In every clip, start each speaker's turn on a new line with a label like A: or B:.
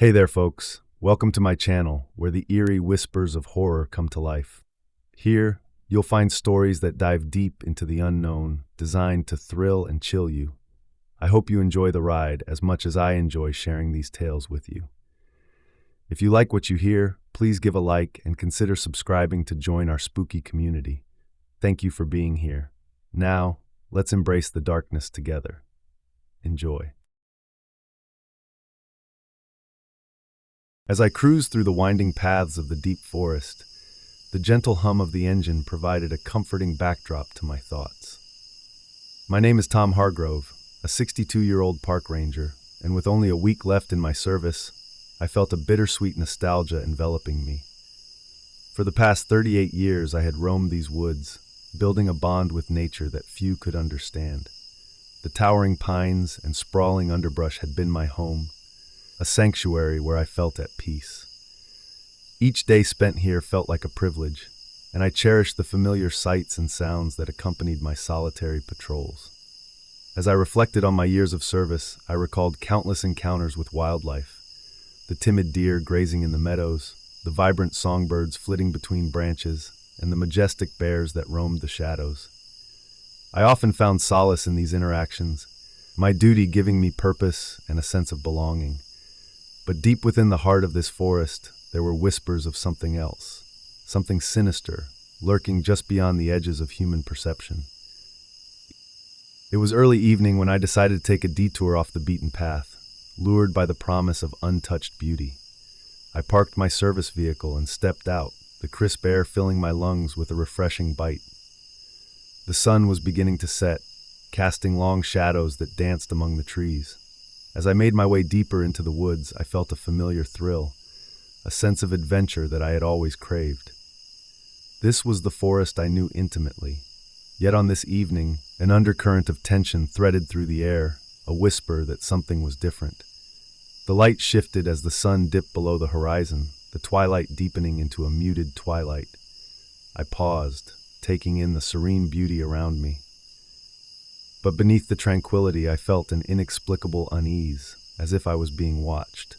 A: Hey there, folks. Welcome to my channel, where the eerie whispers of horror come to life. Here, you'll find stories that dive deep into the unknown, designed to thrill and chill you. I hope you enjoy the ride as much as I enjoy sharing these tales with you. If you like what you hear, please give a like and consider subscribing to join our spooky community. Thank you for being here. Now, let's embrace the darkness together. Enjoy. As I cruised through the winding paths of the deep forest, the gentle hum of the engine provided a comforting backdrop to my thoughts. My name is Tom Hargrove, a 62-year-old park ranger, and with only a week left in my service, I felt a bittersweet nostalgia enveloping me. For the past 38 years, I had roamed these woods, building a bond with nature that few could understand. The towering pines and sprawling underbrush had been my home, a sanctuary where I felt at peace. Each day spent here felt like a privilege, and I cherished the familiar sights and sounds that accompanied my solitary patrols. As I reflected on my years of service, I recalled countless encounters with wildlife, the timid deer grazing in the meadows, the vibrant songbirds flitting between branches, and the majestic bears that roamed the shadows. I often found solace in these interactions, my duty giving me purpose and a sense of belonging. But deep within the heart of this forest, there were whispers of something else, something sinister, lurking just beyond the edges of human perception. It was early evening when I decided to take a detour off the beaten path, lured by the promise of untouched beauty. I parked my service vehicle and stepped out, the crisp air filling my lungs with a refreshing bite. The sun was beginning to set, casting long shadows that danced among the trees. As I made my way deeper into the woods, I felt a familiar thrill, a sense of adventure that I had always craved. This was the forest I knew intimately. Yet on this evening, an undercurrent of tension threaded through the air, a whisper that something was different. The light shifted as the sun dipped below the horizon, the twilight deepening into a muted twilight. I paused, taking in the serene beauty around me. But beneath the tranquility, I felt an inexplicable unease, as if I was being watched.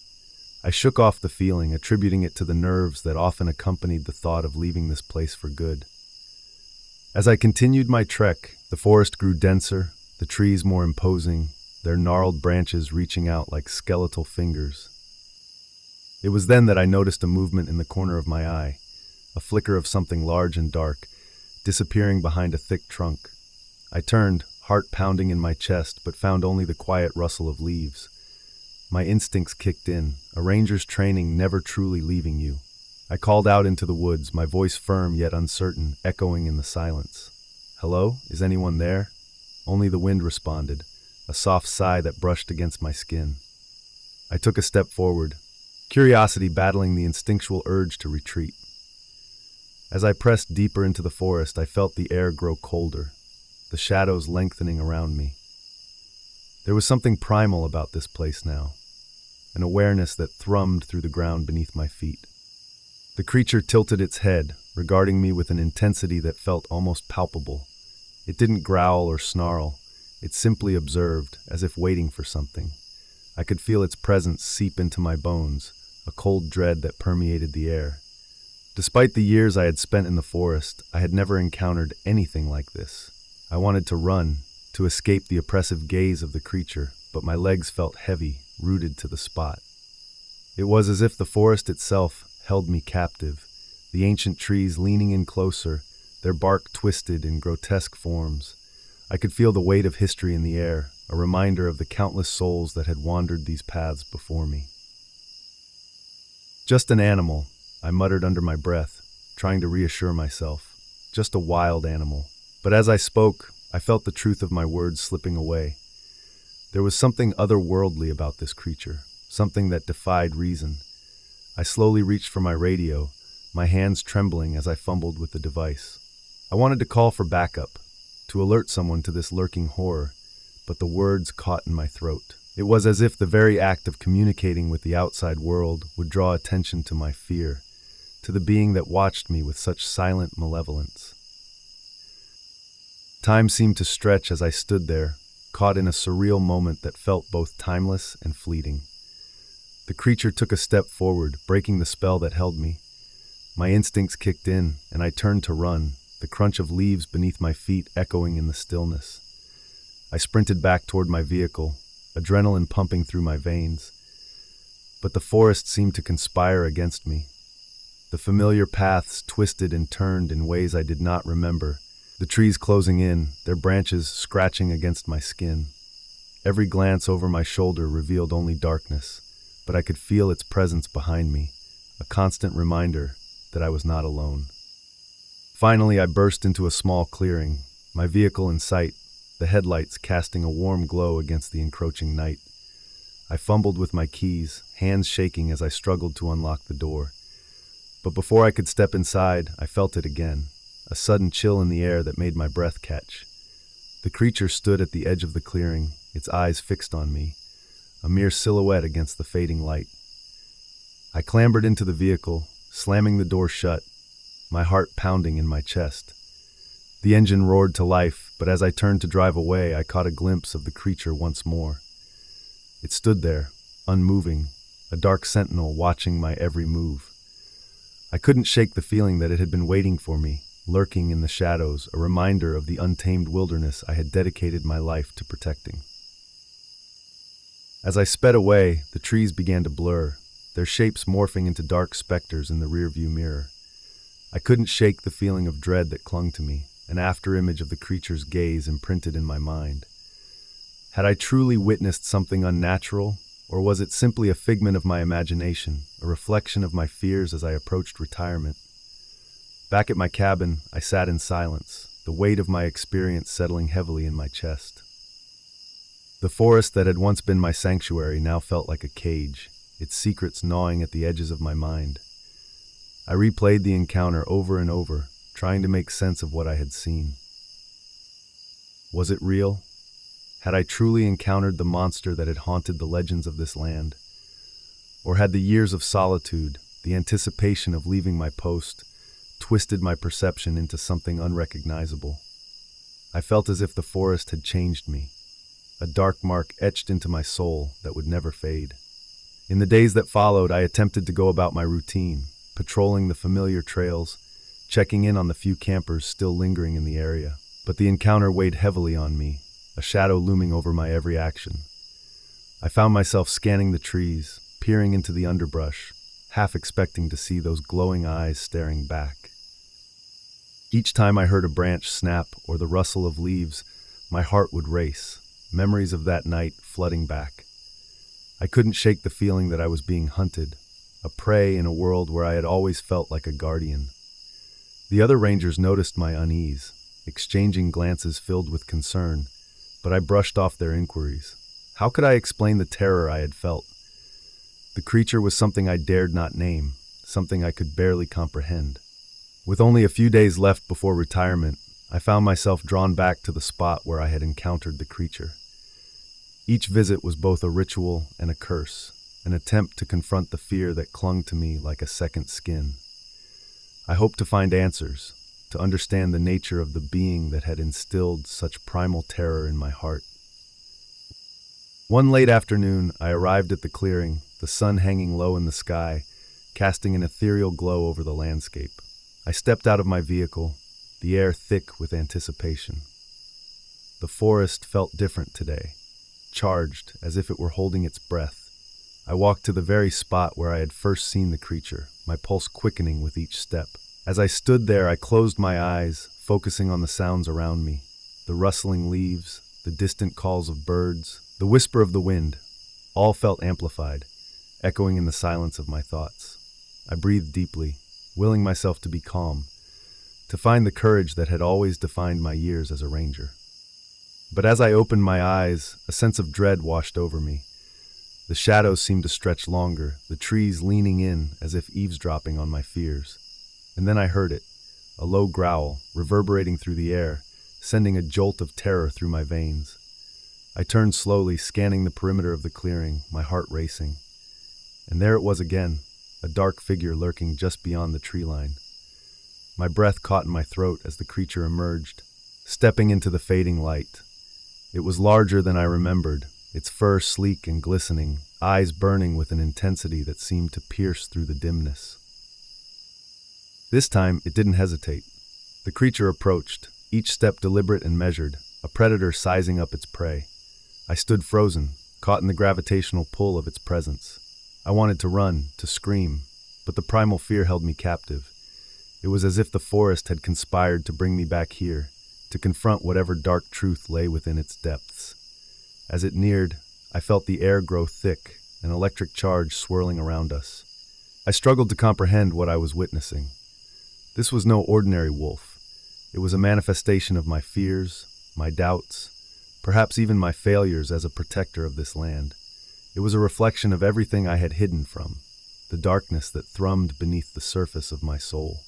A: I shook off the feeling, attributing it to the nerves that often accompanied the thought of leaving this place for good. As I continued my trek, the forest grew denser, the trees more imposing, their gnarled branches reaching out like skeletal fingers. It was then that I noticed a movement in the corner of my eye, a flicker of something large and dark, disappearing behind a thick trunk. I turned, heart pounding in my chest, but found only the quiet rustle of leaves. My instincts kicked in, a ranger's training never truly leaving you. I called out into the woods, my voice firm yet uncertain, echoing in the silence. "Hello? Is anyone there?" Only the wind responded, a soft sigh that brushed against my skin. I took a step forward, curiosity battling the instinctual urge to retreat. As I pressed deeper into the forest, I felt the air grow colder, the shadows lengthening around me. There was something primal about this place now, an awareness that thrummed through the ground beneath my feet. The creature tilted its head, regarding me with an intensity that felt almost palpable. It didn't growl or snarl, it simply observed, as if waiting for something. I could feel its presence seep into my bones, a cold dread that permeated the air. Despite the years I had spent in the forest, I had never encountered anything like this. I wanted to run, to escape the oppressive gaze of the creature, but my legs felt heavy, rooted to the spot. It was as if the forest itself held me captive, the ancient trees leaning in closer, their bark twisted in grotesque forms. I could feel the weight of history in the air, a reminder of the countless souls that had wandered these paths before me. "Just an animal," I muttered under my breath, trying to reassure myself. "Just a wild animal." But as I spoke, I felt the truth of my words slipping away. There was something otherworldly about this creature, something that defied reason. I slowly reached for my radio, my hands trembling as I fumbled with the device. I wanted to call for backup, to alert someone to this lurking horror, but the words caught in my throat. It was as if the very act of communicating with the outside world would draw attention to my fear, to the being that watched me with such silent malevolence. Time seemed to stretch as I stood there, caught in a surreal moment that felt both timeless and fleeting. The creature took a step forward, breaking the spell that held me. My instincts kicked in, and I turned to run, the crunch of leaves beneath my feet echoing in the stillness. I sprinted back toward my vehicle, adrenaline pumping through my veins. But the forest seemed to conspire against me. The familiar paths twisted and turned in ways I did not remember, the trees closing in, their branches scratching against my skin. Every glance over my shoulder revealed only darkness, but I could feel its presence behind me, a constant reminder that I was not alone. Finally, I burst into a small clearing, my vehicle in sight, the headlights casting a warm glow against the encroaching night. I fumbled with my keys, hands shaking as I struggled to unlock the door. But before I could step inside, I felt it again, a sudden chill in the air that made my breath catch. The creature stood at the edge of the clearing, its eyes fixed on me, a mere silhouette against the fading light. I clambered into the vehicle, slamming the door shut, my heart pounding in my chest. The engine roared to life, but as I turned to drive away, I caught a glimpse of the creature once more. It stood there, unmoving, a dark sentinel watching my every move. I couldn't shake the feeling that it had been waiting for me, lurking in the shadows, a reminder of the untamed wilderness I had dedicated my life to protecting. As I sped away, the trees began to blur, their shapes morphing into dark specters in the rearview mirror. I couldn't shake the feeling of dread that clung to me, an afterimage of the creature's gaze imprinted in my mind. Had I truly witnessed something unnatural, or was it simply a figment of my imagination, a reflection of my fears as I approached retirement? Back at my cabin, I sat in silence, the weight of my experience settling heavily in my chest. The forest that had once been my sanctuary now felt like a cage, its secrets gnawing at the edges of my mind. I replayed the encounter over and over, trying to make sense of what I had seen. Was it real? Had I truly encountered the monster that had haunted the legends of this land? Or had the years of solitude, the anticipation of leaving my post, twisted my perception into something unrecognizable? I felt as if the forest had changed me, a dark mark etched into my soul that would never fade. In the days that followed, I attempted to go about my routine, patrolling the familiar trails, checking in on the few campers still lingering in the area. But the encounter weighed heavily on me, a shadow looming over my every action. I found myself scanning the trees, peering into the underbrush, half expecting to see those glowing eyes staring back. Each time I heard a branch snap or the rustle of leaves, my heart would race, memories of that night flooding back. I couldn't shake the feeling that I was being hunted, a prey in a world where I had always felt like a guardian. The other rangers noticed my unease, exchanging glances filled with concern, but I brushed off their inquiries. How could I explain the terror I had felt? The creature was something I dared not name, something I could barely comprehend. With only a few days left before retirement, I found myself drawn back to the spot where I had encountered the creature. Each visit was both a ritual and a curse, an attempt to confront the fear that clung to me like a second skin. I hoped to find answers, to understand the nature of the being that had instilled such primal terror in my heart. One late afternoon, I arrived at the clearing, the sun hanging low in the sky, casting an ethereal glow over the landscape. I stepped out of my vehicle, the air thick with anticipation. The forest felt different today, charged as if it were holding its breath. I walked to the very spot where I had first seen the creature, my pulse quickening with each step. As I stood there, I closed my eyes, focusing on the sounds around me, the rustling leaves, the distant calls of birds, the whisper of the wind, all felt amplified, echoing in the silence of my thoughts. I breathed deeply, willing myself to be calm, to find the courage that had always defined my years as a ranger. But as I opened my eyes, a sense of dread washed over me. The shadows seemed to stretch longer, the trees leaning in as if eavesdropping on my fears. And then I heard it, a low growl, reverberating through the air, sending a jolt of terror through my veins. I turned slowly, scanning the perimeter of the clearing, my heart racing. And there it was again, a dark figure lurking just beyond the tree line. My breath caught in my throat as the creature emerged, stepping into the fading light. It was larger than I remembered, its fur sleek and glistening, eyes burning with an intensity that seemed to pierce through the dimness. This time, it didn't hesitate. The creature approached, each step deliberate and measured, a predator sizing up its prey. I stood frozen, caught in the gravitational pull of its presence. I wanted to run, to scream, but the primal fear held me captive. It was as if the forest had conspired to bring me back here, to confront whatever dark truth lay within its depths. As it neared, I felt the air grow thick, an electric charge swirling around us. I struggled to comprehend what I was witnessing. This was no ordinary wolf. It was a manifestation of my fears, my doubts, perhaps even my failures as a protector of this land. It was a reflection of everything I had hidden from, the darkness that thrummed beneath the surface of my soul.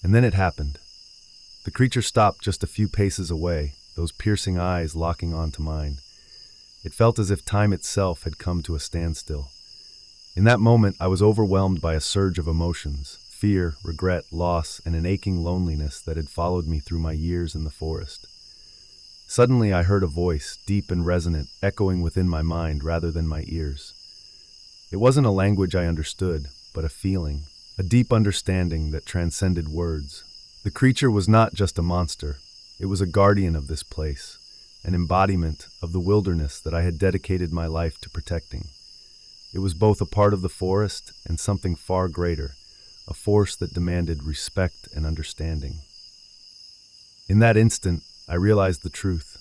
A: And then it happened. The creature stopped just a few paces away, those piercing eyes locking onto mine. It felt as if time itself had come to a standstill. In that moment, I was overwhelmed by a surge of emotions, fear, regret, loss, and an aching loneliness that had followed me through my years in the forest. Suddenly, I heard a voice, deep and resonant, echoing within my mind rather than my ears. It wasn't a language I understood, but a feeling, a deep understanding that transcended words. The creature was not just a monster. It was a guardian of this place, an embodiment of the wilderness that I had dedicated my life to protecting. It was both a part of the forest and something far greater, a force that demanded respect and understanding. In that instant, I realized the truth.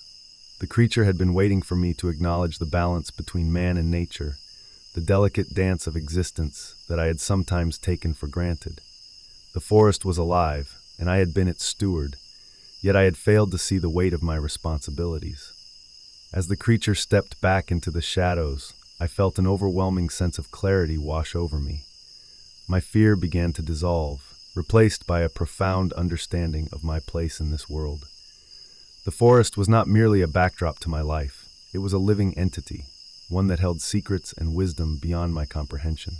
A: The creature had been waiting for me to acknowledge the balance between man and nature, the delicate dance of existence that I had sometimes taken for granted. The forest was alive, and I had been its steward, yet I had failed to see the weight of my responsibilities. As the creature stepped back into the shadows, I felt an overwhelming sense of clarity wash over me. My fear began to dissolve, replaced by a profound understanding of my place in this world. The forest was not merely a backdrop to my life. It was a living entity, one that held secrets and wisdom beyond my comprehension.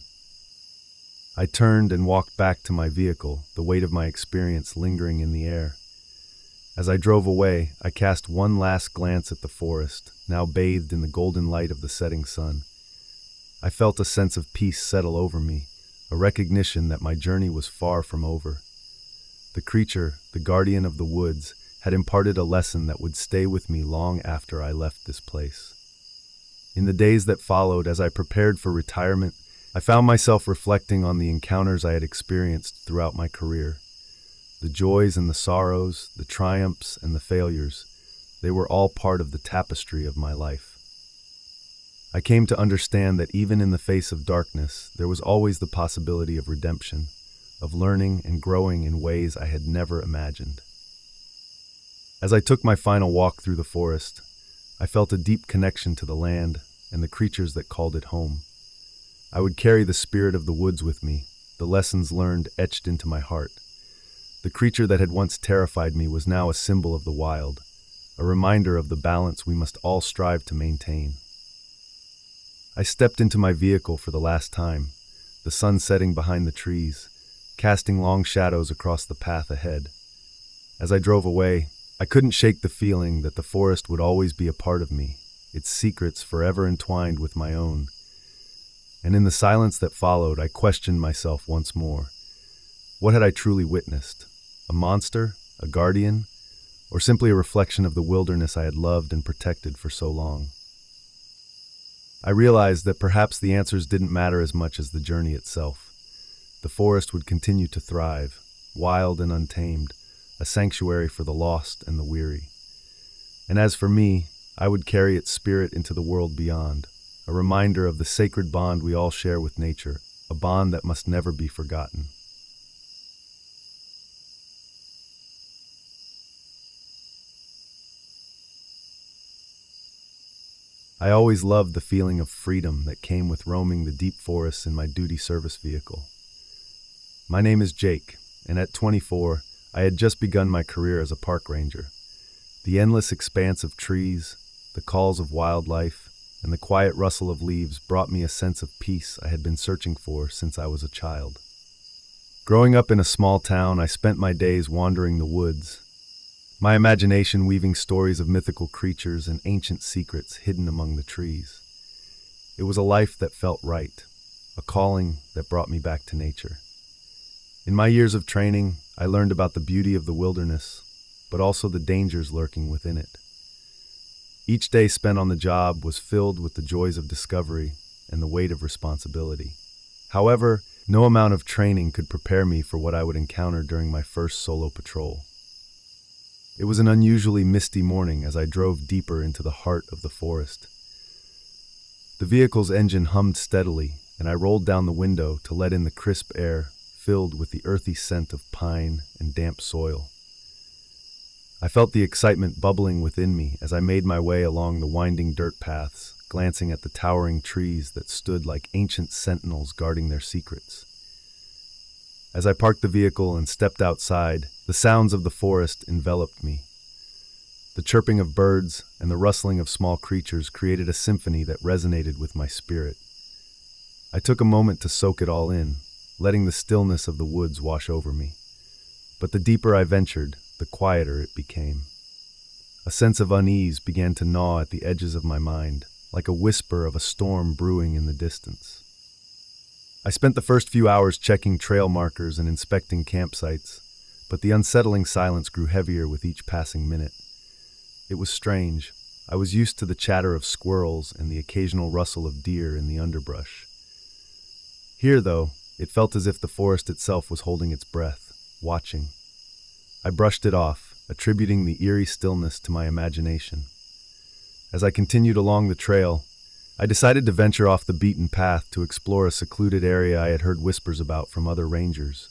A: I turned and walked back to my vehicle, the weight of my experience lingering in the air. As I drove away, I cast one last glance at the forest, now bathed in the golden light of the setting sun. I felt a sense of peace settle over me, a recognition that my journey was far from over. The creature, the guardian of the woods, had imparted a lesson that would stay with me long after I left this place. In the days that followed, as I prepared for retirement, I found myself reflecting on the encounters I had experienced throughout my career. The joys and the sorrows, the triumphs and the failures, they were all part of the tapestry of my life. I came to understand that even in the face of darkness, there was always the possibility of redemption, of learning and growing in ways I had never imagined. As I took my final walk through the forest, I felt a deep connection to the land and the creatures that called it home. I would carry the spirit of the woods with me, the lessons learned etched into my heart. The creature that had once terrified me was now a symbol of the wild, a reminder of the balance we must all strive to maintain. I stepped into my vehicle for the last time, the sun setting behind the trees, casting long shadows across the path ahead. As I drove away, I couldn't shake the feeling that the forest would always be a part of me, its secrets forever entwined with my own. And in the silence that followed, I questioned myself once more. What had I truly witnessed? A monster? A guardian? Or simply a reflection of the wilderness I had loved and protected for so long? I realized that perhaps the answers didn't matter as much as the journey itself. The forest would continue to thrive, wild and untamed, a sanctuary for the lost and the weary. And as for me, I would carry its spirit into the world beyond, a reminder of the sacred bond we all share with nature, a bond that must never be forgotten. I always loved the feeling of freedom that came with roaming the deep forests in my duty service vehicle. My name is Jake, and at 24, I had just begun my career as a park ranger. The endless expanse of trees, the calls of wildlife, and the quiet rustle of leaves brought me a sense of peace I had been searching for since I was a child. Growing up in a small town, I spent my days wandering the woods, my imagination weaving stories of mythical creatures and ancient secrets hidden among the trees. It was a life that felt right, a calling that brought me back to nature. In my years of training, I learned about the beauty of the wilderness, but also the dangers lurking within it. Each day spent on the job was filled with the joys of discovery and the weight of responsibility. However, no amount of training could prepare me for what I would encounter during my first solo patrol. It was an unusually misty morning as I drove deeper into the heart of the forest. The vehicle's engine hummed steadily, and I rolled down the window to let in the crisp air filled with the earthy scent of pine and damp soil. I felt the excitement bubbling within me as I made my way along the winding dirt paths, glancing at the towering trees that stood like ancient sentinels guarding their secrets. As I parked the vehicle and stepped outside, the sounds of the forest enveloped me. The chirping of birds and the rustling of small creatures created a symphony that resonated with my spirit. I took a moment to soak it all in, letting the stillness of the woods wash over me. But the deeper I ventured, the quieter it became. A sense of unease began to gnaw at the edges of my mind, like a whisper of a storm brewing in the distance. I spent the first few hours checking trail markers and inspecting campsites, but the unsettling silence grew heavier with each passing minute. It was strange. I was used to the chatter of squirrels and the occasional rustle of deer in the underbrush. Here, though, it felt as if the forest itself was holding its breath, watching. I brushed it off, attributing the eerie stillness to my imagination. As I continued along the trail, I decided to venture off the beaten path to explore a secluded area I had heard whispers about from other rangers.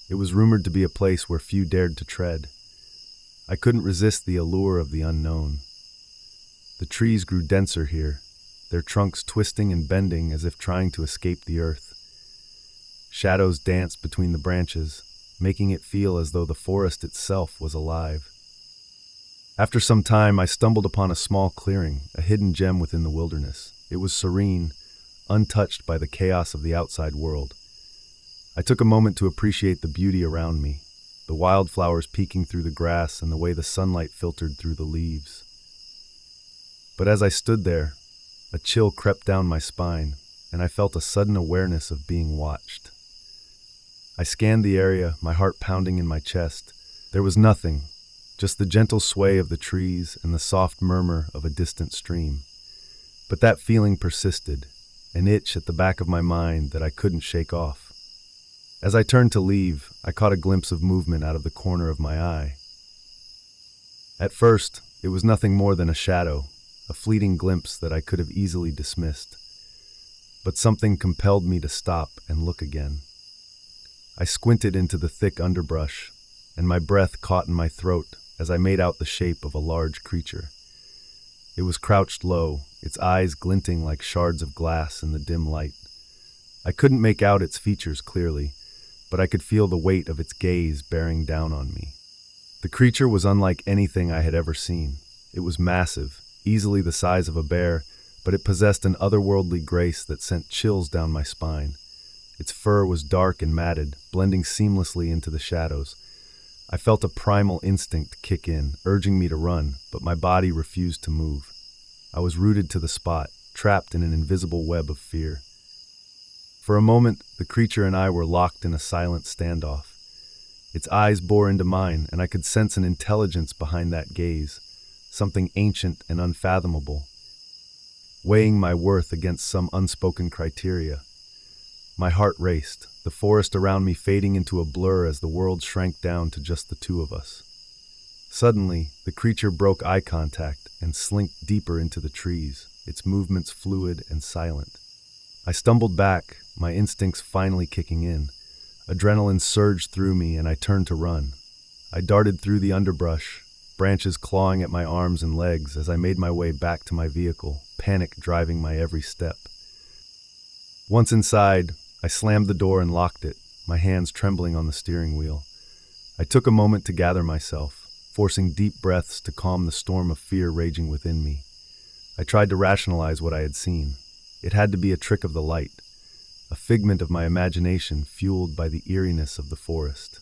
A: It was rumored to be a place where few dared to tread. I couldn't resist the allure of the unknown. The trees grew denser here, their trunks twisting and bending as if trying to escape the earth. Shadows danced between the branches, making it feel as though the forest itself was alive. After some time, I stumbled upon a small clearing, a hidden gem within the wilderness. It was serene, untouched by the chaos of the outside world. I took a moment to appreciate the beauty around me, the wildflowers peeking through the grass and the way the sunlight filtered through the leaves. But as I stood there, a chill crept down my spine, and I felt a sudden awareness of being watched. I scanned the area, my heart pounding in my chest. There was nothing, just the gentle sway of the trees and the soft murmur of a distant stream. But that feeling persisted, an itch at the back of my mind that I couldn't shake off. As I turned to leave, I caught a glimpse of movement out of the corner of my eye. At first, it was nothing more than a shadow, a fleeting glimpse that I could have easily dismissed. But something compelled me to stop and look again. I squinted into the thick underbrush, and my breath caught in my throat as I made out the shape of a large creature. It was crouched low, its eyes glinting like shards of glass in the dim light. I couldn't make out its features clearly, but I could feel the weight of its gaze bearing down on me. The creature was unlike anything I had ever seen. It was massive, easily the size of a bear, but it possessed an otherworldly grace that sent chills down my spine. Its fur was dark and matted, blending seamlessly into the shadows. I felt a primal instinct kick in, urging me to run, but my body refused to move. I was rooted to the spot, trapped in an invisible web of fear. For a moment, the creature and I were locked in a silent standoff. Its eyes bore into mine, and I could sense an intelligence behind that gaze, something ancient and unfathomable, weighing my worth against some unspoken criteria. My heart raced, the forest around me fading into a blur as the world shrank down to just the two of us. Suddenly, the creature broke eye contact and slinked deeper into the trees, its movements fluid and silent. I stumbled back, my instincts finally kicking in. Adrenaline surged through me and I turned to run. I darted through the underbrush, branches clawing at my arms and legs as I made my way back to my vehicle, panic driving my every step. Once inside, I slammed the door and locked it, my hands trembling on the steering wheel. I took a moment to gather myself, forcing deep breaths to calm the storm of fear raging within me. I tried to rationalize what I had seen. It had to be a trick of the light, a figment of my imagination fueled by the eeriness of the forest.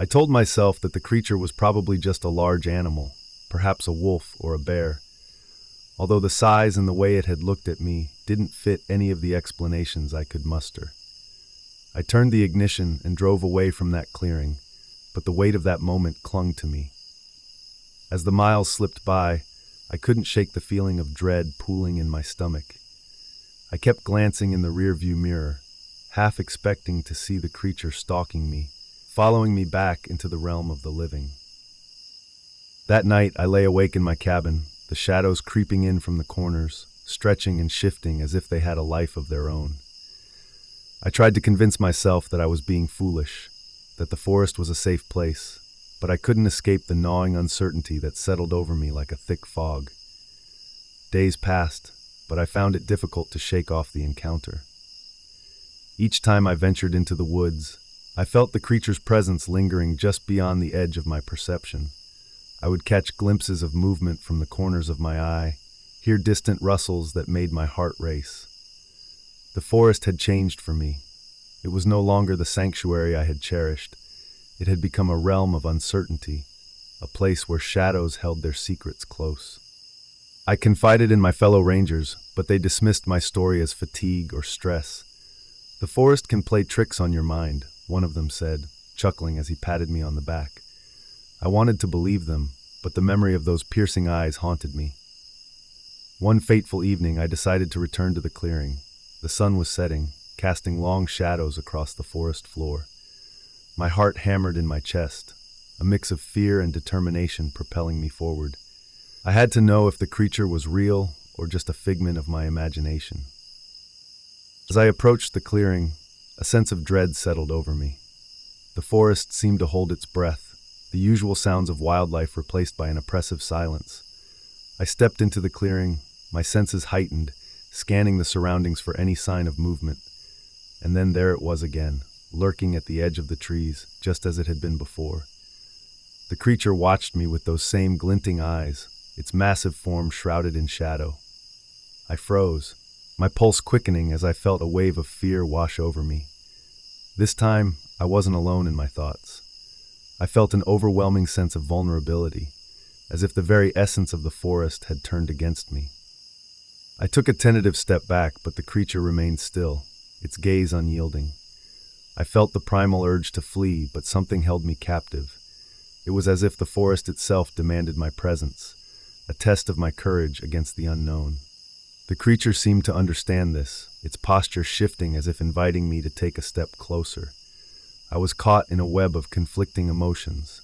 A: I told myself that the creature was probably just a large animal, perhaps a wolf or a bear. although the size and the way it had looked at me didn't fit any of the explanations I could muster. I turned the ignition and drove away from that clearing, but the weight of that moment clung to me. As the miles slipped by, I couldn't shake the feeling of dread pooling in my stomach. I kept glancing in the rearview mirror, half expecting to see the creature stalking me, following me back into the realm of the living. That night, I lay awake in my cabin, the shadows creeping in from the corners, stretching and shifting as if they had a life of their own. I tried to convince myself that I was being foolish, that the forest was a safe place, but I couldn't escape the gnawing uncertainty that settled over me like a thick fog. Days passed, but I found it difficult to shake off the encounter. Each time I ventured into the woods, I felt the creature's presence lingering just beyond the edge of my perception. I would catch glimpses of movement from the corners of my eye, hear distant rustles that made my heart race. The forest had changed for me. It was no longer the sanctuary I had cherished. It had become a realm of uncertainty, a place where shadows held their secrets close. I confided in my fellow rangers, but they dismissed my story as fatigue or stress. "The forest can play tricks on your mind," one of them said, chuckling as he patted me on the back. I wanted to believe them, but the memory of those piercing eyes haunted me. One fateful evening, I decided to return to the clearing. The sun was setting, casting long shadows across the forest floor. My heart hammered in my chest, a mix of fear and determination propelling me forward. I had to know if the creature was real or just a figment of my imagination. As I approached the clearing, a sense of dread settled over me. The forest seemed to hold its breath, the usual sounds of wildlife replaced by an oppressive silence. I stepped into the clearing, my senses heightened, scanning the surroundings for any sign of movement. And then there it was again, lurking at the edge of the trees, just as it had been before. The creature watched me with those same glinting eyes, its massive form shrouded in shadow. I froze, my pulse quickening as I felt a wave of fear wash over me. This time, I wasn't alone in my thoughts. I felt an overwhelming sense of vulnerability, as if the very essence of the forest had turned against me. I took a tentative step back, but the creature remained still, its gaze unyielding. I felt the primal urge to flee, but something held me captive. It was as if the forest itself demanded my presence, a test of my courage against the unknown. The creature seemed to understand this, its posture shifting as if inviting me to take a step closer. I was caught in a web of conflicting emotions.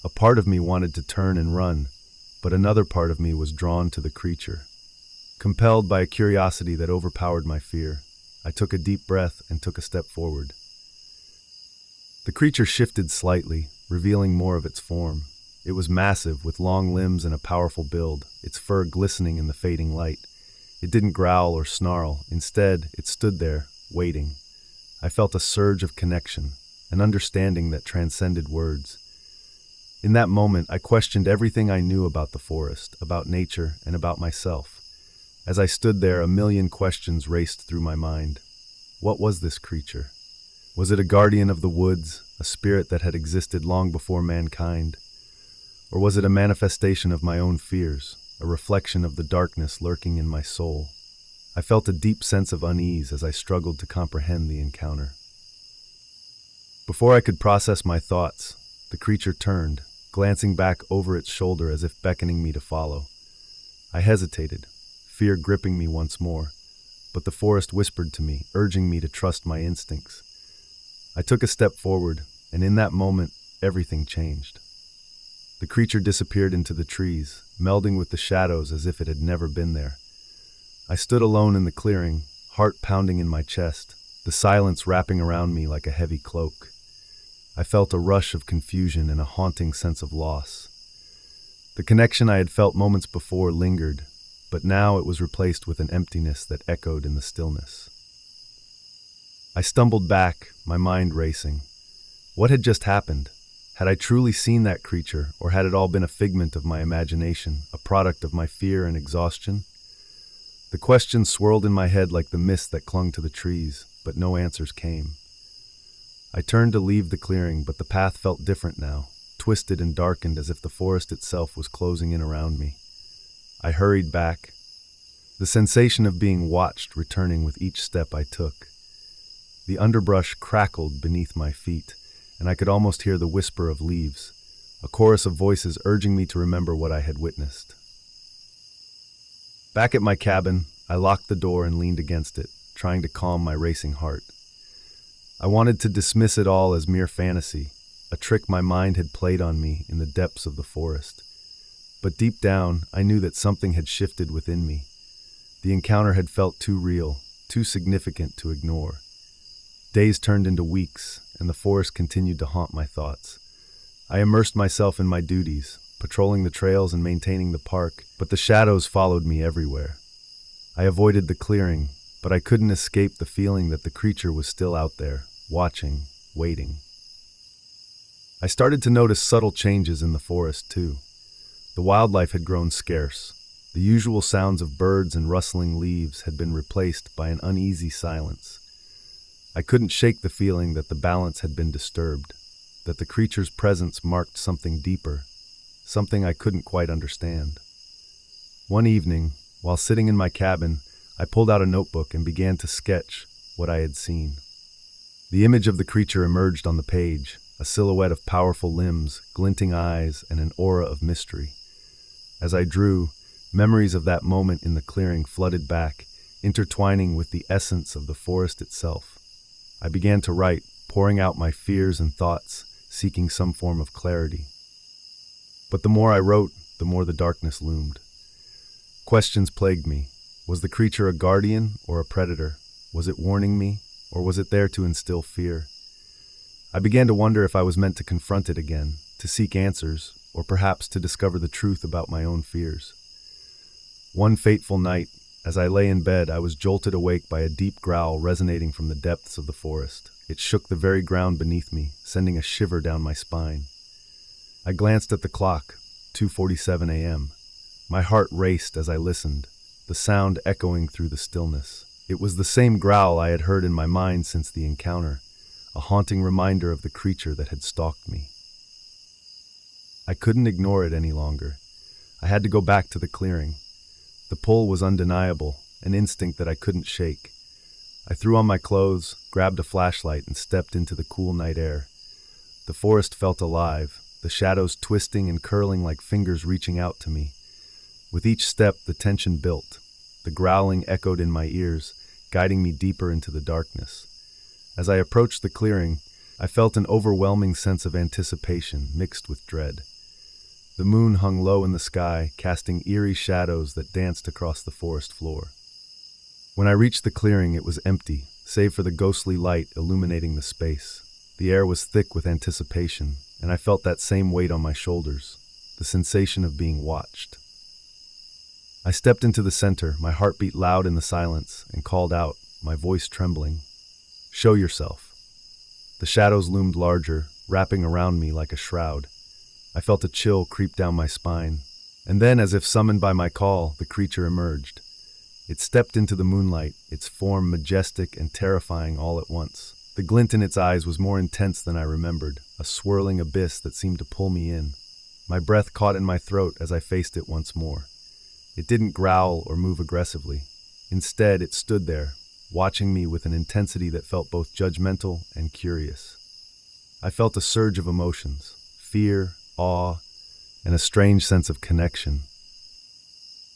A: A part of me wanted to turn and run, but another part of me was drawn to the creature. Compelled by a curiosity that overpowered my fear, I took a deep breath and took a step forward. The creature shifted slightly, revealing more of its form. It was massive, with long limbs and a powerful build, its fur glistening in the fading light. It didn't growl or snarl. Instead, it stood there, waiting. I felt a surge of connection, an understanding that transcended words. In that moment, I questioned everything I knew about the forest, about nature, and about myself. As I stood there, a million questions raced through my mind. What was this creature? Was it a guardian of the woods, a spirit that had existed long before mankind? Or was it a manifestation of my own fears, a reflection of the darkness lurking in my soul? I felt a deep sense of unease as I struggled to comprehend the encounter. Before I could process my thoughts, the creature turned, glancing back over its shoulder as if beckoning me to follow. I hesitated, fear gripping me once more, but the forest whispered to me, urging me to trust my instincts. I took a step forward, and in that moment, everything changed. The creature disappeared into the trees, melding with the shadows as if it had never been there. I stood alone in the clearing, heart pounding in my chest, the silence wrapping around me like a heavy cloak. I felt a rush of confusion and a haunting sense of loss. The connection I had felt moments before lingered, but now it was replaced with an emptiness that echoed in the stillness. I stumbled back, my mind racing. What had just happened? Had I truly seen that creature, or had it all been a figment of my imagination, a product of my fear and exhaustion? The questions swirled in my head like the mist that clung to the trees, but no answers came. I turned to leave the clearing, but the path felt different now, twisted and darkened as if the forest itself was closing in around me. I hurried back, the sensation of being watched returning with each step I took. The underbrush crackled beneath my feet, and I could almost hear the whisper of leaves, a chorus of voices urging me to remember what I had witnessed. Back at my cabin, I locked the door and leaned against it, trying to calm my racing heart. I wanted to dismiss it all as mere fantasy, a trick my mind had played on me in the depths of the forest. But deep down, I knew that something had shifted within me. The encounter had felt too real, too significant to ignore. Days turned into weeks, and the forest continued to haunt my thoughts. I immersed myself in my duties, patrolling the trails and maintaining the park, but the shadows followed me everywhere. I avoided the clearing, but I couldn't escape the feeling that the creature was still out there, watching, waiting. I started to notice subtle changes in the forest, too. The wildlife had grown scarce. The usual sounds of birds and rustling leaves had been replaced by an uneasy silence. I couldn't shake the feeling that the balance had been disturbed, that the creature's presence marked something deeper, something I couldn't quite understand. One evening, while sitting in my cabin, I pulled out a notebook and began to sketch what I had seen. The image of the creature emerged on the page, a silhouette of powerful limbs, glinting eyes, and an aura of mystery. As I drew, memories of that moment in the clearing flooded back, intertwining with the essence of the forest itself. I began to write, pouring out my fears and thoughts, seeking some form of clarity. But the more I wrote, the more the darkness loomed. Questions plagued me. Was the creature a guardian or a predator? Was it warning me, or was it there to instill fear? I began to wonder if I was meant to confront it again, to seek answers, or perhaps to discover the truth about my own fears. One fateful night, as I lay in bed, I was jolted awake by a deep growl resonating from the depths of the forest. It shook the very ground beneath me, sending a shiver down my spine. I glanced at the clock, 2:47 a.m. My heart raced as I listened, the sound echoing through the stillness. It was the same growl I had heard in my mind since the encounter, a haunting reminder of the creature that had stalked me. I couldn't ignore it any longer. I had to go back to the clearing. The pull was undeniable, an instinct that I couldn't shake. I threw on my clothes, grabbed a flashlight, and stepped into the cool night air. The forest felt alive, the shadows twisting and curling like fingers reaching out to me. With each step, the tension built. The growling echoed in my ears, guiding me deeper into the darkness. As I approached the clearing, I felt an overwhelming sense of anticipation mixed with dread. The moon hung low in the sky, casting eerie shadows that danced across the forest floor. When I reached the clearing, it was empty, save for the ghostly light illuminating the space. The air was thick with anticipation, and I felt that same weight on my shoulders, the sensation of being watched. I stepped into the center, my heart beat loud in the silence, and called out, my voice trembling, "Show yourself." The shadows loomed larger, wrapping around me like a shroud. I felt a chill creep down my spine, and then, as if summoned by my call, the creature emerged. It stepped into the moonlight, its form majestic and terrifying all at once. The glint in its eyes was more intense than I remembered, a swirling abyss that seemed to pull me in. My breath caught in my throat as I faced it once more. It didn't growl or move aggressively. Instead, it stood there, watching me with an intensity that felt both judgmental and curious. I felt a surge of emotions, fear, awe, and a strange sense of connection.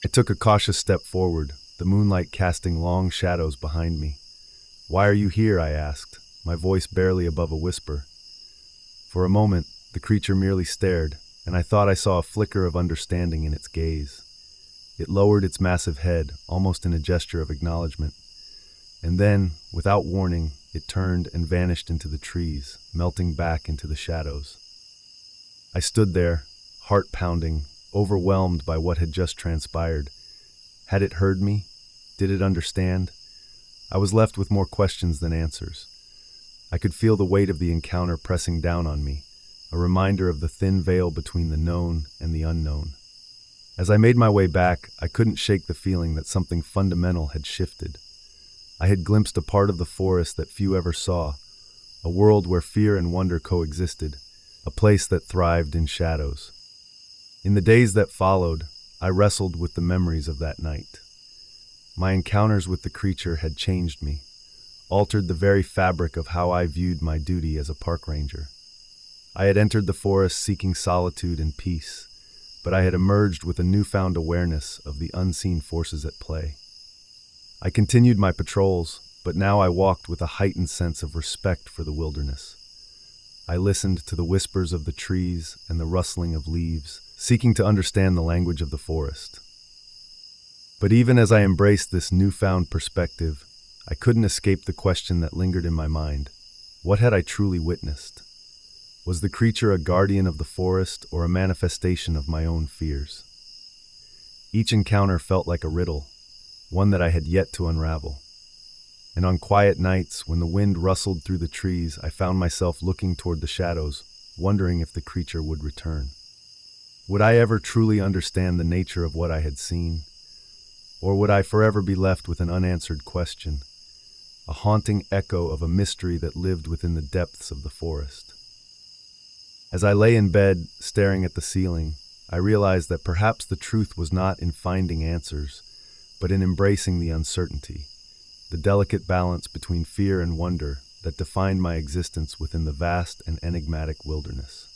A: I took a cautious step forward, the moonlight casting long shadows behind me. "Why are you here?" I asked, my voice barely above a whisper. For a moment, the creature merely stared, and I thought I saw a flicker of understanding in its gaze. It lowered its massive head, almost in a gesture of acknowledgement. And then, without warning, it turned and vanished into the trees, melting back into the shadows. I stood there, heart pounding, overwhelmed by what had just transpired. Had it heard me? Did it understand? I was left with more questions than answers. I could feel the weight of the encounter pressing down on me, a reminder of the thin veil between the known and the unknown. As I made my way back, I couldn't shake the feeling that something fundamental had shifted. I had glimpsed a part of the forest that few ever saw, a world where fear and wonder coexisted, a place that thrived in shadows. In the days that followed, I wrestled with the memories of that night. My encounters with the creature had changed me, altered the very fabric of how I viewed my duty as a park ranger. I had entered the forest seeking solitude and peace, but I had emerged with a newfound awareness of the unseen forces at play. I continued my patrols, but now I walked with a heightened sense of respect for the wilderness. I listened to the whispers of the trees and the rustling of leaves, seeking to understand the language of the forest. But even as I embraced this newfound perspective, I couldn't escape the question that lingered in my mind. What had I truly witnessed? Was the creature a guardian of the forest or a manifestation of my own fears? Each encounter felt like a riddle, one that I had yet to unravel. And on quiet nights, when the wind rustled through the trees, I found myself looking toward the shadows, wondering if the creature would return. Would I ever truly understand the nature of what I had seen? Or would I forever be left with an unanswered question, a haunting echo of a mystery that lived within the depths of the forest? As I lay in bed, staring at the ceiling, I realized that perhaps the truth was not in finding answers, but in embracing the uncertainty, the delicate balance between fear and wonder that defined my existence within the vast and enigmatic wilderness.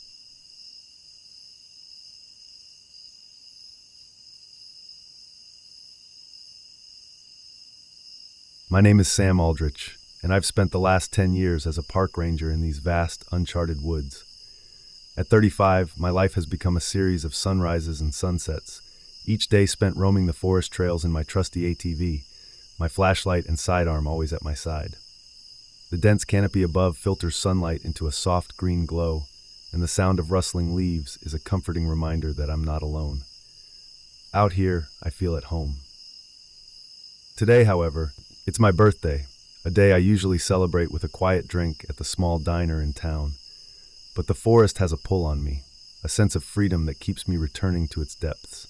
A: My name is Sam Aldrich, and I've spent the last 10 years as a park ranger in these vast, uncharted woods. At 35, my life has become a series of sunrises and sunsets, each day spent roaming the forest trails in my trusty ATV, my flashlight and sidearm always at my side. The dense canopy above filters sunlight into a soft green glow, and the sound of rustling leaves is a comforting reminder that I'm not alone. Out here, I feel at home. Today, however, it's my birthday, a day I usually celebrate with a quiet drink at the small diner in town. But the forest has a pull on me, a sense of freedom that keeps me returning to its depths.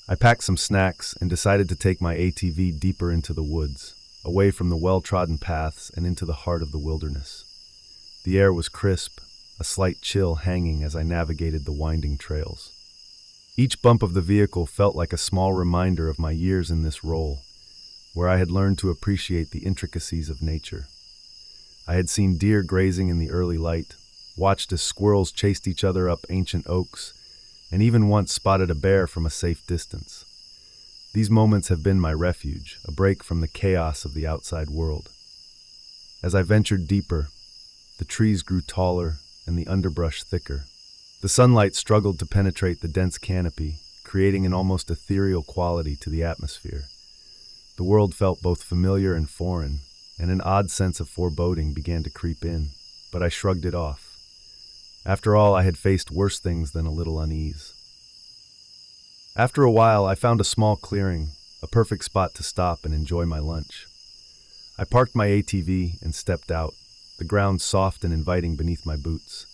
A: I packed some snacks and decided to take my ATV deeper into the woods, away from the well-trodden paths and into the heart of the wilderness. The air was crisp, a slight chill hanging as I navigated the winding trails. Each bump of the vehicle felt like a small reminder of my years in this role, where I had learned to appreciate the intricacies of nature. I had seen deer grazing in the early light, watched as squirrels chased each other up ancient oaks, and even once spotted a bear from a safe distance. These moments have been my refuge, a break from the chaos of the outside world. As I ventured deeper, the trees grew taller and the underbrush thicker. The sunlight struggled to penetrate the dense canopy, creating an almost ethereal quality to the atmosphere. The world felt both familiar and foreign, and an odd sense of foreboding began to creep in, but I shrugged it off. After all, I had faced worse things than a little unease. After a while, I found a small clearing, a perfect spot to stop and enjoy my lunch. I parked my ATV and stepped out, the ground soft and inviting beneath my boots.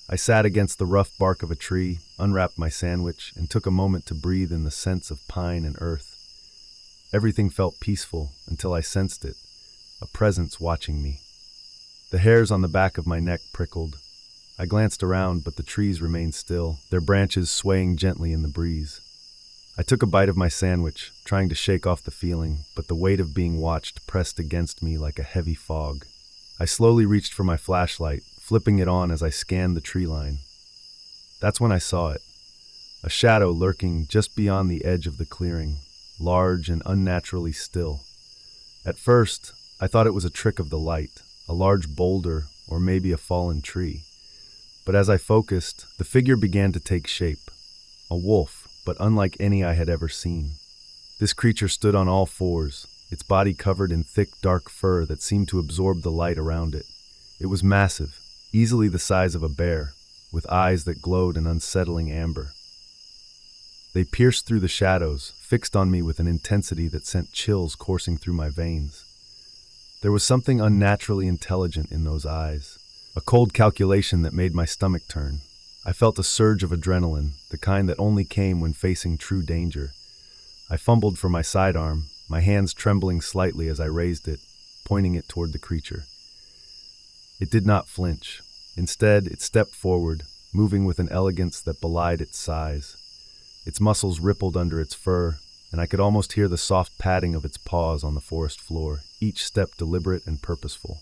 A: I sat against the rough bark of a tree, unwrapped my sandwich, and took a moment to breathe in the scents of pine and earth. Everything felt peaceful until I sensed it, a presence watching me. The hairs on the back of my neck prickled. I glanced around, but the trees remained still, their branches swaying gently in the breeze. I took a bite of my sandwich, trying to shake off the feeling, but the weight of being watched pressed against me like a heavy fog. I slowly reached for my flashlight, flipping it on as I scanned the tree line. That's when I saw it, a shadow lurking just beyond the edge of the clearing, large and unnaturally still. At first, I thought it was a trick of the light, a large boulder or maybe a fallen tree. But as I focused, the figure began to take shape. A wolf, but unlike any I had ever seen. This creature stood on all fours, its body covered in thick, dark fur that seemed to absorb the light around it. It was massive, easily the size of a bear, with eyes that glowed an unsettling amber. They pierced through the shadows, fixed on me with an intensity that sent chills coursing through my veins. There was something unnaturally intelligent in those eyes. A cold calculation that made my stomach turn. I felt a surge of adrenaline, the kind that only came when facing true danger. I fumbled for my sidearm, my hands trembling slightly as I raised it, pointing it toward the creature. It did not flinch. Instead, it stepped forward, moving with an elegance that belied its size. Its muscles rippled under its fur, and I could almost hear the soft padding of its paws on the forest floor, each step deliberate and purposeful.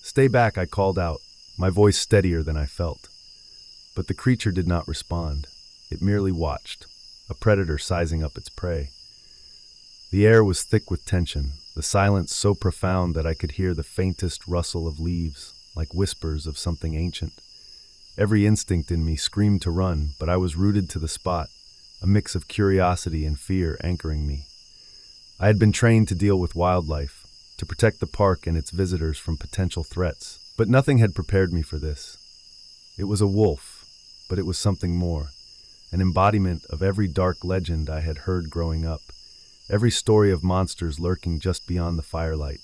A: "Stay back," I called out, my voice steadier than I felt. But the creature did not respond. It merely watched, a predator sizing up its prey. The air was thick with tension, the silence so profound that I could hear the faintest rustle of leaves, like whispers of something ancient. Every instinct in me screamed to run, but I was rooted to the spot, a mix of curiosity and fear anchoring me. I had been trained to deal with wildlife, to protect the park and its visitors from potential threats, but nothing had prepared me for this. It was a wolf, but it was something more, an embodiment of every dark legend I had heard growing up, every story of monsters lurking just beyond the firelight.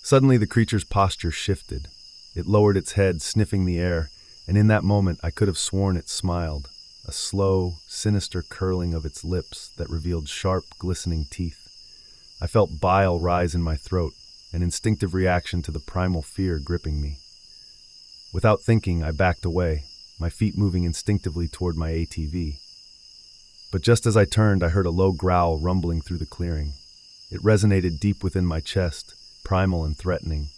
A: Suddenly the creature's posture shifted. It lowered its head, sniffing the air, and in that moment I could have sworn it smiled, a slow, sinister curling of its lips that revealed sharp, glistening teeth. I felt bile rise in my throat, an instinctive reaction to the primal fear gripping me. Without thinking, I backed away, my feet moving instinctively toward my ATV. But just as I turned, I heard a low growl rumbling through the clearing. It resonated deep within my chest, primal and threatening.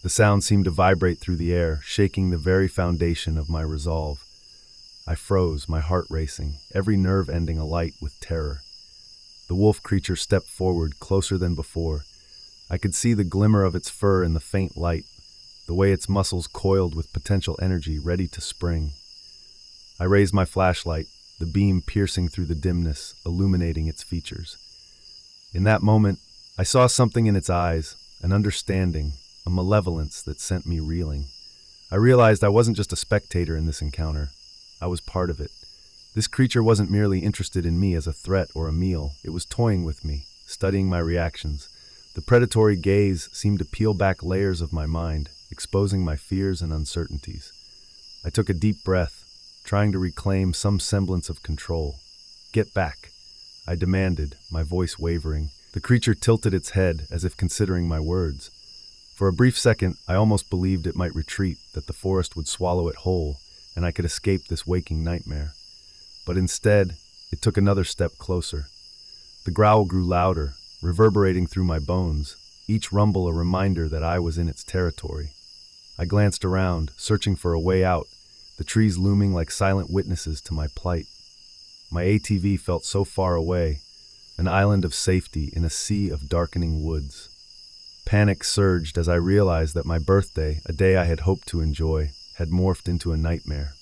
A: The sound seemed to vibrate through the air, shaking the very foundation of my resolve. I froze, my heart racing, every nerve ending alight with terror. The wolf creature stepped forward, closer than before. I could see the glimmer of its fur in the faint light, the way its muscles coiled with potential energy, ready to spring. I raised my flashlight, the beam piercing through the dimness, illuminating its features. In that moment, I saw something in its eyes, an understanding, a malevolence that sent me reeling. I realized I wasn't just a spectator in this encounter. I was part of it. This creature wasn't merely interested in me as a threat or a meal. It was toying with me, studying my reactions. The predatory gaze seemed to peel back layers of my mind, exposing my fears and uncertainties. I took a deep breath, trying to reclaim some semblance of control. "Get back," I demanded, my voice wavering. The creature tilted its head as if considering my words. For a brief second, I almost believed it might retreat, that the forest would swallow it whole, and I could escape this waking nightmare. But instead, it took another step closer. The growl grew louder, reverberating through my bones, each rumble a reminder that I was in its territory. I glanced around, searching for a way out, the trees looming like silent witnesses to my plight. My ATV felt so far away, an island of safety in a sea of darkening woods. Panic surged as I realized that my birthday, a day I had hoped to enjoy, had morphed into a nightmare.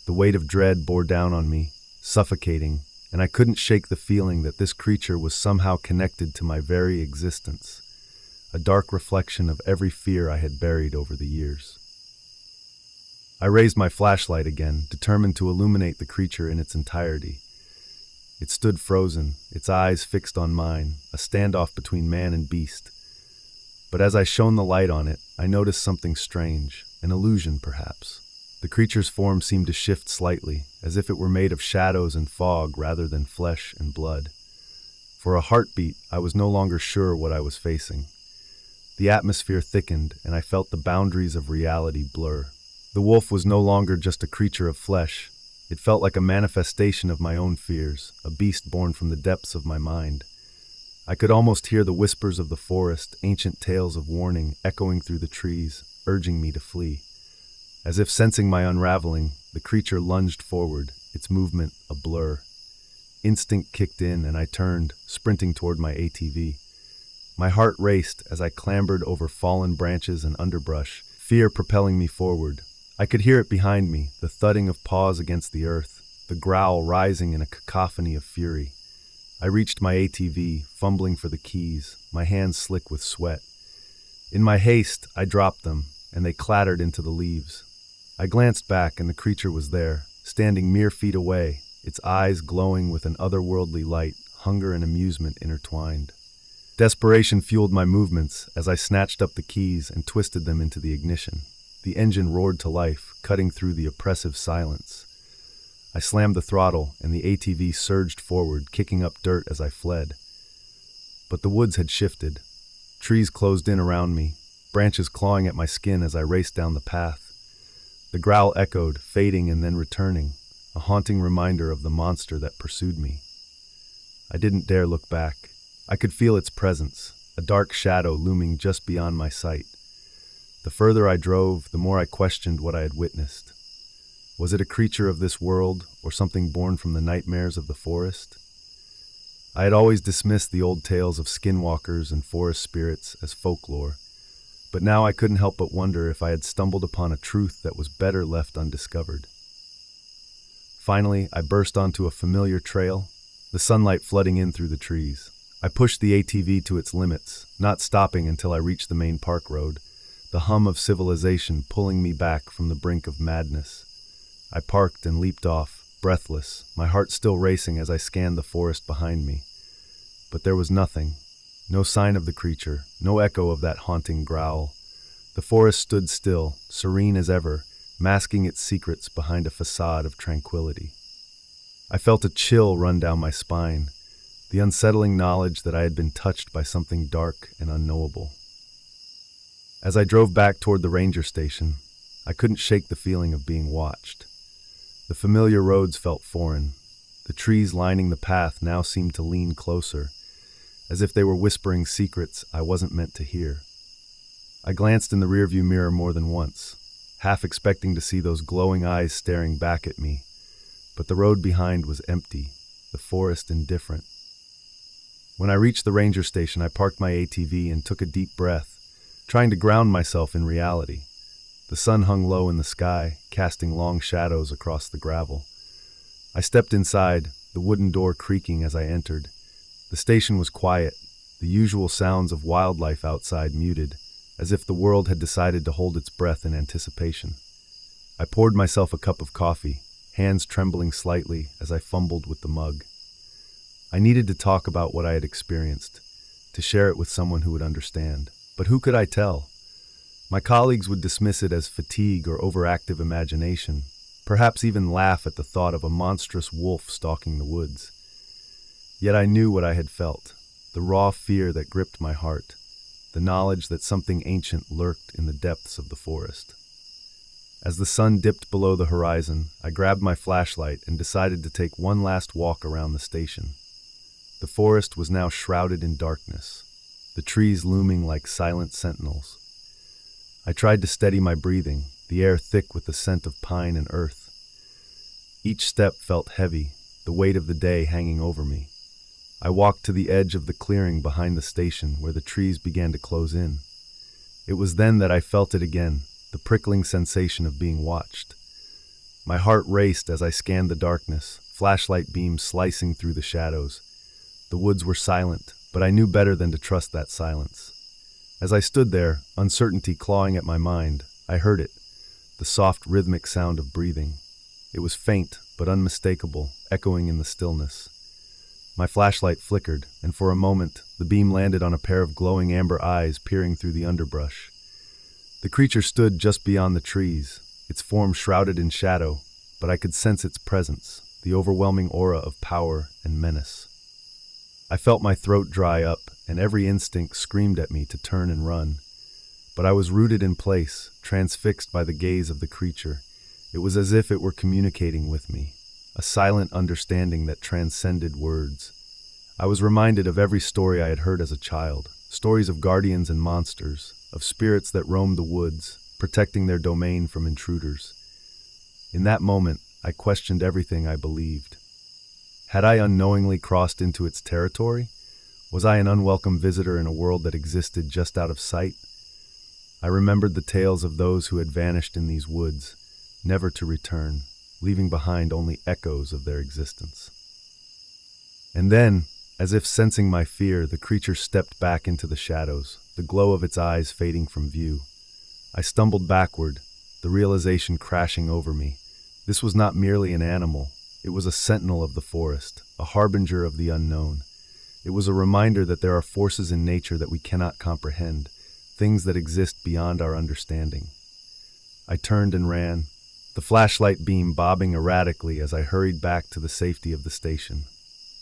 A: The weight of dread bore down on me, suffocating, and I couldn't shake the feeling that this creature was somehow connected to my very existence, a dark reflection of every fear I had buried over the years. I raised my flashlight again, determined to illuminate the creature in its entirety. It stood frozen, its eyes fixed on mine, a standoff between man and beast. But as I shone the light on it, I noticed something strange, an illusion perhaps. The creature's form seemed to shift slightly, as if it were made of shadows and fog rather than flesh and blood. For a heartbeat, I was no longer sure what I was facing. The atmosphere thickened, and I felt the boundaries of reality blur. The wolf was no longer just a creature of flesh. It felt like a manifestation of my own fears, a beast born from the depths of my mind. I could almost hear the whispers of the forest, ancient tales of warning echoing through the trees, urging me to flee. As if sensing my unraveling, the creature lunged forward, its movement a blur. Instinct kicked in, and I turned, sprinting toward my ATV. My heart raced as I clambered over fallen branches and underbrush, fear propelling me forward. I could hear it behind me, the thudding of paws against the earth, the growl rising in a cacophony of fury. I reached my ATV, fumbling for the keys, my hands slick with sweat. In my haste, I dropped them, and they clattered into the leaves. I glanced back, and the creature was there, standing mere feet away, its eyes glowing with an otherworldly light, hunger and amusement intertwined. Desperation fueled my movements as I snatched up the keys and twisted them into the ignition. The engine roared to life, cutting through the oppressive silence. I slammed the throttle, and the ATV surged forward, kicking up dirt as I fled. But the woods had shifted. Trees closed in around me, branches clawing at my skin as I raced down the path. The growl echoed, fading and then returning, a haunting reminder of the monster that pursued me. I didn't dare look back. I could feel its presence, a dark shadow looming just beyond my sight. The further I drove, the more I questioned what I had witnessed. Was it a creature of this world, or something born from the nightmares of the forest? I had always dismissed the old tales of skinwalkers and forest spirits as folklore, but now I couldn't help but wonder if I had stumbled upon a truth that was better left undiscovered. Finally, I burst onto a familiar trail, the sunlight flooding in through the trees. I pushed the ATV to its limits, not stopping until I reached the main park road, the hum of civilization pulling me back from the brink of madness. I parked and leaped off, breathless, my heart still racing as I scanned the forest behind me. But there was nothing. No sign of the creature, no echo of that haunting growl. The forest stood still, serene as ever, masking its secrets behind a facade of tranquility. I felt a chill run down my spine, the unsettling knowledge that I had been touched by something dark and unknowable. As I drove back toward the ranger station, I couldn't shake the feeling of being watched. The familiar roads felt foreign. The trees lining the path now seemed to lean closer, as if they were whispering secrets I wasn't meant to hear. I glanced in the rearview mirror more than once, half expecting to see those glowing eyes staring back at me, but the road behind was empty, the forest indifferent. When I reached the ranger station, I parked my ATV and took a deep breath, trying to ground myself in reality. The sun hung low in the sky, casting long shadows across the gravel. I stepped inside, the wooden door creaking as I entered. The station was quiet, the usual sounds of wildlife outside muted, as if the world had decided to hold its breath in anticipation. I poured myself a cup of coffee, hands trembling slightly as I fumbled with the mug. I needed to talk about what I had experienced, to share it with someone who would understand. But who could I tell? My colleagues would dismiss it as fatigue or overactive imagination, perhaps even laugh at the thought of a monstrous wolf stalking the woods. Yet I knew what I had felt, the raw fear that gripped my heart, the knowledge that something ancient lurked in the depths of the forest. As the sun dipped below the horizon, I grabbed my flashlight and decided to take one last walk around the station. The forest was now shrouded in darkness, the trees looming like silent sentinels. I tried to steady my breathing, the air thick with the scent of pine and earth. Each step felt heavy, the weight of the day hanging over me. I walked to the edge of the clearing behind the station where the trees began to close in. It was then that I felt it again, the prickling sensation of being watched. My heart raced as I scanned the darkness, flashlight beams slicing through the shadows. The woods were silent, but I knew better than to trust that silence. As I stood there, uncertainty clawing at my mind, I heard it, the soft rhythmic sound of breathing. It was faint, but unmistakable, echoing in the stillness. My flashlight flickered, and for a moment, the beam landed on a pair of glowing amber eyes peering through the underbrush. The creature stood just beyond the trees, its form shrouded in shadow, but I could sense its presence, the overwhelming aura of power and menace. I felt my throat dry up, and every instinct screamed at me to turn and run. But I was rooted in place, transfixed by the gaze of the creature. It was as if it were communicating with me, a silent understanding that transcended words. I was reminded of every story I had heard as a child, stories of guardians and monsters, of spirits that roamed the woods, protecting their domain from intruders. In that moment, I questioned everything I believed. Had I unknowingly crossed into its territory? Was I an unwelcome visitor in a world that existed just out of sight? I remembered the tales of those who had vanished in these woods, never to return, leaving behind only echoes of their existence. And then, as if sensing my fear, the creature stepped back into the shadows, the glow of its eyes fading from view. I stumbled backward, the realization crashing over me. This was not merely an animal. It was a sentinel of the forest, a harbinger of the unknown. It was a reminder that there are forces in nature that we cannot comprehend, things that exist beyond our understanding. I turned and ran, the flashlight beam bobbing erratically as I hurried back to the safety of the station.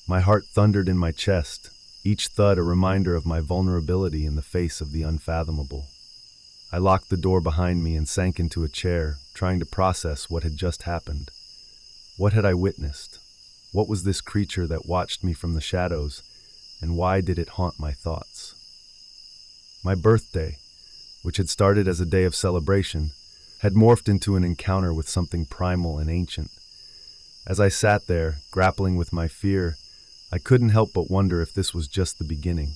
A: My heart thundered in my chest, each thud a reminder of my vulnerability in the face of the unfathomable. I locked the door behind me and sank into a chair, trying to process what had just happened. What had I witnessed? What was this creature that watched me from the shadows, and why did it haunt my thoughts? My birthday, which had started as a day of celebration, had morphed into an encounter with something primal and ancient. As I sat there, grappling with my fear, I couldn't help but wonder if this was just the beginning.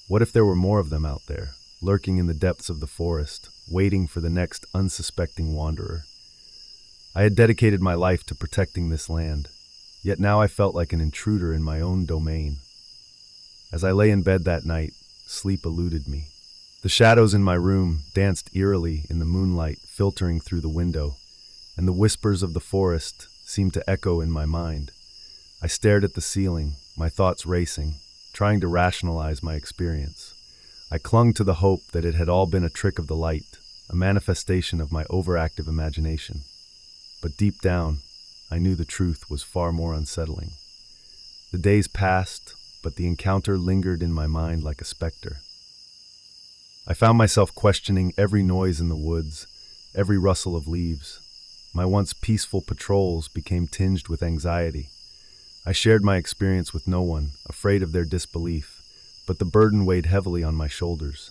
A: What if there were more of them out there, lurking in the depths of the forest, waiting for the next unsuspecting wanderer? I had dedicated my life to protecting this land, yet now I felt like an intruder in my own domain. As I lay in bed that night, sleep eluded me. The shadows in my room danced eerily in the moonlight filtering through the window, and the whispers of the forest seemed to echo in my mind. I stared at the ceiling, my thoughts racing, trying to rationalize my experience. I clung to the hope that it had all been a trick of the light, a manifestation of my overactive imagination. But deep down, I knew the truth was far more unsettling. The days passed, but the encounter lingered in my mind like a specter. I found myself questioning every noise in the woods, every rustle of leaves. My once peaceful patrols became tinged with anxiety. I shared my experience with no one, afraid of their disbelief, but the burden weighed heavily on my shoulders.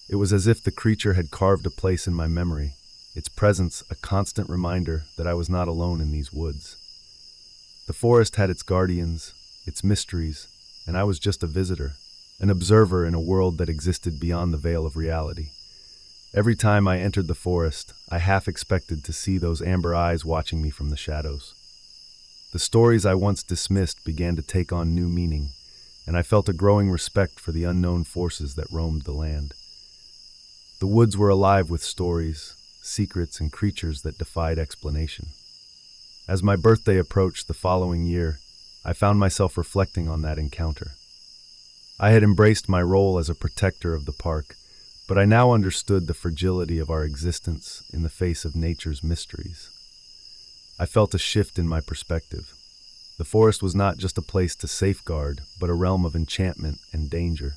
A: It was as if the creature had carved a place in my memory, its presence a constant reminder that I was not alone in these woods. The forest had its guardians, its mysteries, and I was just a visitor, an observer in a world that existed beyond the veil of reality. Every time I entered the forest, I half expected to see those amber eyes watching me from the shadows. The stories I once dismissed began to take on new meaning, and I felt a growing respect for the unknown forces that roamed the land. The woods were alive with stories, secrets, and creatures that defied explanation. As my birthday approached the following year, I found myself reflecting on that encounter. I had embraced my role as a protector of the park, but I now understood the fragility of our existence in the face of nature's mysteries. I felt a shift in my perspective. The forest was not just a place to safeguard, but a realm of enchantment and danger.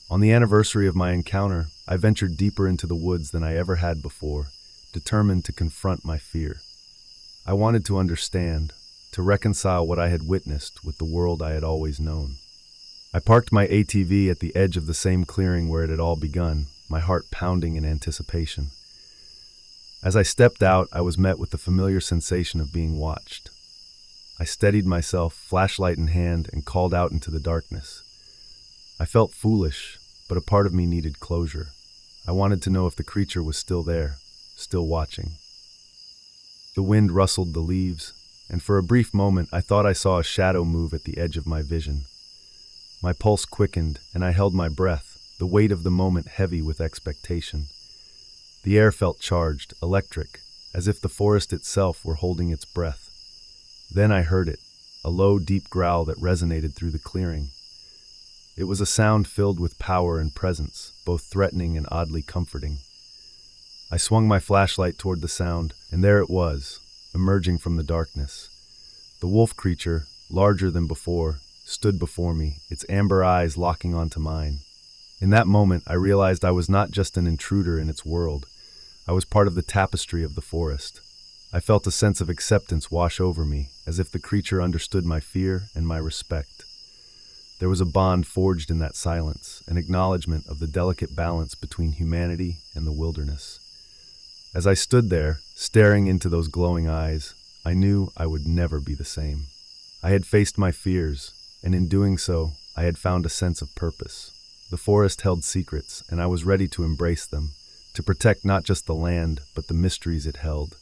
A: On the anniversary of my encounter, I ventured deeper into the woods than I ever had before, determined to confront my fear. I wanted to understand, to reconcile what I had witnessed with the world I had always known. I parked my ATV at the edge of the same clearing where it had all begun, my heart pounding in anticipation. As I stepped out, I was met with the familiar sensation of being watched. I steadied myself, flashlight in hand, and called out into the darkness. I felt foolish, but a part of me needed closure. I wanted to know if the creature was still there, still watching. The wind rustled the leaves, and for a brief moment I thought I saw a shadow move at the edge of my vision. My pulse quickened, and I held my breath, the weight of the moment heavy with expectation. The air felt charged, electric, as if the forest itself were holding its breath. Then I heard it, a low, deep growl that resonated through the clearing. It was a sound filled with power and presence, both threatening and oddly comforting. I swung my flashlight toward the sound, and there it was, emerging from the darkness. The wolf creature, larger than before, stood before me, its amber eyes locking onto mine. In that moment, I realized I was not just an intruder in its world. I was part of the tapestry of the forest. I felt a sense of acceptance wash over me, as if the creature understood my fear and my respect. There was a bond forged in that silence, an acknowledgement of the delicate balance between humanity and the wilderness. As I stood there, staring into those glowing eyes, I knew I would never be the same. I had faced my fears, and in doing so, I had found a sense of purpose. The forest held secrets, and I was ready to embrace them, to protect not just the land, but the mysteries it held.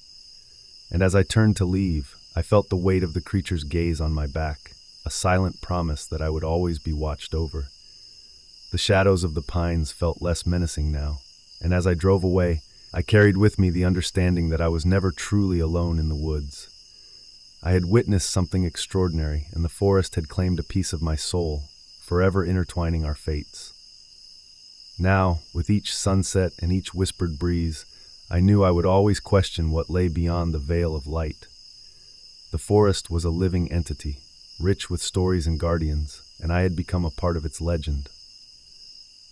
A: And as I turned to leave, I felt the weight of the creature's gaze on my back, a silent promise that I would always be watched over. The shadows of the pines felt less menacing now, and as I drove away, I carried with me the understanding that I was never truly alone in the woods. I had witnessed something extraordinary, and the forest had claimed a piece of my soul, forever intertwining our fates. Now, with each sunset and each whispered breeze, I knew I would always question what lay beyond the veil of light. The forest was a living entity, rich with stories and guardians, and I had become a part of its legend.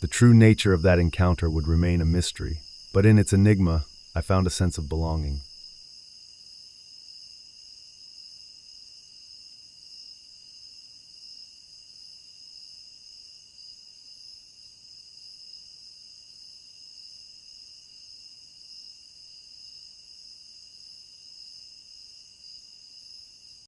A: The true nature of that encounter would remain a mystery, but in its enigma, I found a sense of belonging.